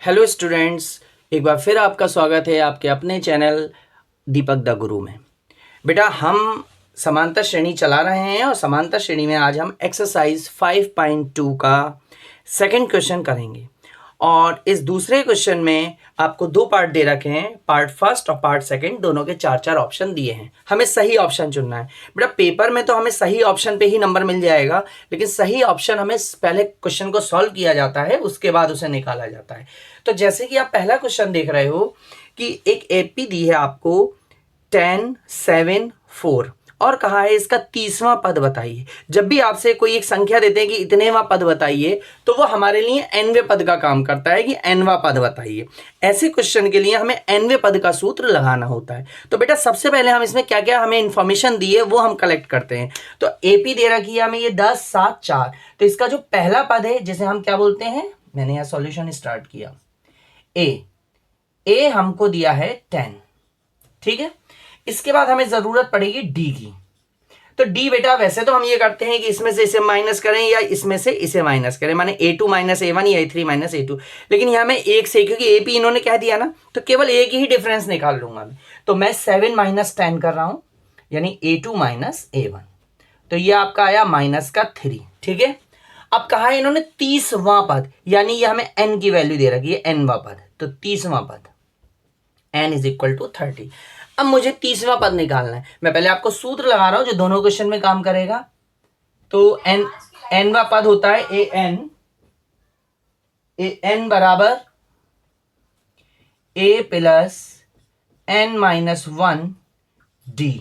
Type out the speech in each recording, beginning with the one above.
Hello students, एक बार फिर आपका स्वागत है आपके अपने चैनल दीपक द गुरु में। बेटा, हम समांतर श्रेणी चला रहे हैं और समांतर श्रेणी में आज हम एक्सरसाइज 5.2 का सेकंड क्वेश्चन करेंगे। और इस दूसरे क्वेश्चन में आपको दो पार्ट दे रखे हैं, पार्ट फर्स्ट और पार्ट सेकंड, दोनों के चार चार ऑप्शन दिए हैं। हमें सही ऑप्शन चुनना है। बेटा, पेपर में तो हमें सही ऑप्शन पे ही नंबर मिल जाएगा, लेकिन सही ऑप्शन हमें पहले क्वेश्चन को सॉल्व किया जाता है, उसके बाद उसे निकाला जाता है। तो जैसे कि आप पहला क्वेश्चन देख रहे हो कि एक एपी दी है आपको 10, 7, 4 और कहा है इसका 30वां पद बताइए। जब भी आपसे कोई एक संख्या देते हैं कि इतनेवां पद बताइए, तो वो हमारे लिए nवें पद का काम करता है कि nवां पद बताइए। ऐसे क्वेश्चन के लिए हमें nवें पद का सूत्र लगाना होता है। तो बेटा, सबसे पहले हम इसमें क्या क्या हमें इंफॉर्मेशन दी है वो हम कलेक्ट करते हैं। तो एपी दे रखी है हमें ये 10, 7, 4। तो इसका जो पहला पद है जिसे हम क्या बोलते हैं, मैंने यहां सॉल्यूशन स्टार्ट किया, ए हमको दिया है 10। ठीक है, इसके बाद हमें जरूरत पड़ेगी डी की। तो डी बेटा, वैसे तो हम ये करते हैं कि इसमें से इसे माइनस करें या इसमें से इसे माइनस करें, माने A2 माइनस A1 या A3 माइनस A2। लेकिन यहां मैं एक से, क्योंकि एपी इन्होंने कह दिया ना, तो केवल एक ही डिफरेंस निकाल लूंगा मैं। तो मैं 7 माइनस 10 कर रहा हूं, यानी A2 माइनस A1। तो ये आपका आया माइनस का 3। ठीक है, अब कहा है इन्होंने 30वां पद, यानी ये हमें n की वैल्यू दे रखी है, nवां पद। तो 30वां पद n इज इक्वल टू 30। अब मुझे 30वां पद निकालना है। मैं पहले आपको सूत्र लगा रहा हूं जो दोनों क्वेश्चन में काम करेगा। तो nवां पद होता है an बराबर a plus n minus 1 D.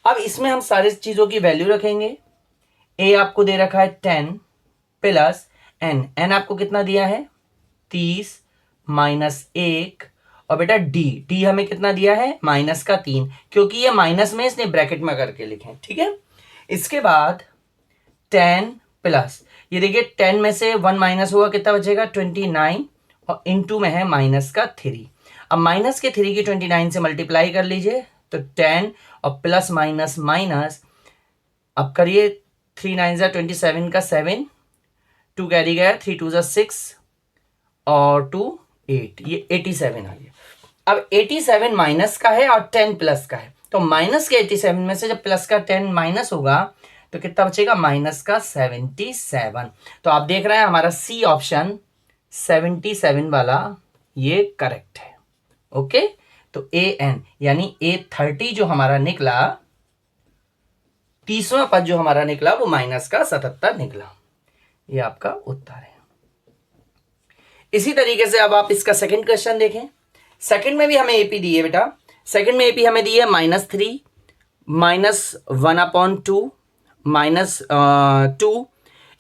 अब इसमें हम सारी चीजों की वैल्यू रखेंगे। a आपको दे रखा है 10 प्लस n आपको कितना दिया है 30 माइनस 1, और बेटा डी हमें कितना दिया है माइनस का 3, क्योंकि ये माइनस में इसने ब्रैकेट में करके लिखे। ठीक है, इसके बाद 10 प्लस, ये देखिए 10 में से 1 माइनस हुआ, कितना बचेगा 29, और इनटू में है माइनस का 3। अब माइनस के 3 की 29 से मल्टीप्लाई कर लीजिए, तो 10 और प्लस माइनस माइनस, अब करिए 3 9 जा 27 का 7, 2 कैरी गया, 3 2 जा 6 और 2 8, ये 87 आ गया। अब 87 माइनस का है और 10 प्लस का है, तो माइनस के 87 में से जब प्लस का 10 माइनस होगा तो कितना बचेगा माइनस का 77। तो आप देख रहे हैं हमारा सी ऑप्शन 77 वाला ये करेक्ट है। ओके, तो an यानी A30 जो हमारा निकला, 30वां पद जो हमारा निकला वो माइनस का 77 निकला। ये आपका उत्तर है। इसी तरीके से अब आप इसका सेकंड क्वेश्चन देखें। सेकंड में भी हमें एपी दी है बेटा। सेकंड में एपी हमें दी है -3 -1/2 -2।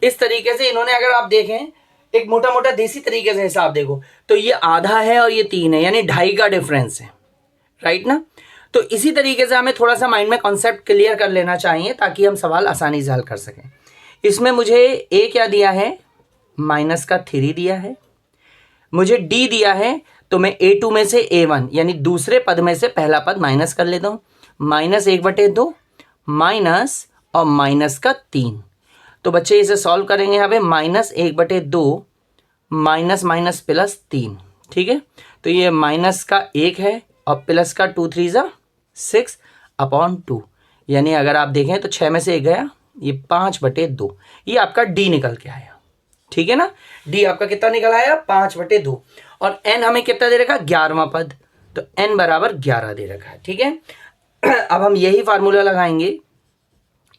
इस तरीके से इन्होंने, अगर आप देखें एक मोटा मोटा देसी तरीके से हिसाब देखो, तो ये आधा है और ये 3 है, यानी 2.5 का डिफरेंस है। राइट ना? तो इसी तरीके से हमें थोड़ा सा माइंड में कॉन्सेप्ट क्लियर कर लेना चाहिए ताकि हम सवाल आसानी से हल कर सकें। इसमें मुझे ए क्या दिया है, माइनस का 3 दिया है। मुझे डी दिया है, तो मैं A2 में से A1 यानी दूसरे पद में से पहला पद माइनस कर लेता हूं, -1/2 माइनस और माइनस का 3। तो बच्चे इसे सॉल्व करेंगे यहाँ पे, -1/2 माइनस माइनस प्लस 3। ठीक है, तो ये माइनस का 1 है और प्लस का 2 3 जा 6/2, यानी अगर आप देखें तो 6 में से 1 गया, ये 5/2। ये आपका डी निकल के आया। ठीक है ना, डी आपका कितना निकल आया 5/2। और n हमें कितना दे रखा 11वां पद, तो n बराबर 11 दे रखा है। ठीक है, अब हम यही फार्मूला लगाएंगे।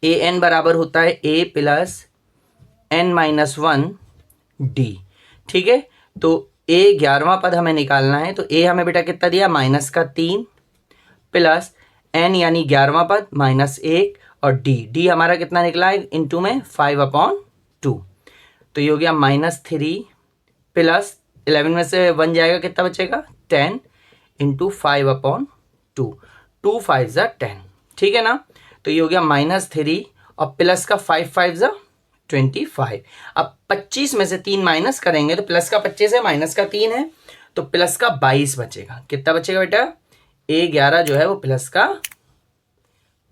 an बराबर होता है a plus n minus 1 D. ठीक है, तो a 11वां पद हमें निकालना है, तो a हमें बेटा कितना दिया माइनस का 3 प्लस n यानी 11वां पद -1 और डी हमारा कितना निकला है इनटू में 5/2। तो ये हो गया -3 प्लस 11 में से 1 जाएगा, कितना बचेगा 10 इंटू 5/2, 2 5 जा 10। ठीक है ना, तो ये हो गया -3 और प्लस का 5 5 जा 25। अब 25 में से 3 माइनस करेंगे तो प्लस का 25 है, माइनस का 3 है, तो प्लस का 22 बचेगा। कितना बचेगा बेटा, A11 जो है वो प्लस का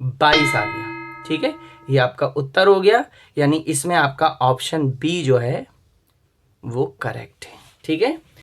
22 आ गया। ठीक है, ये आपका उत्तर हो गया, यानी इसमें आपका ऑप्शन बी जो है वो करेक्ट है। ठीक है।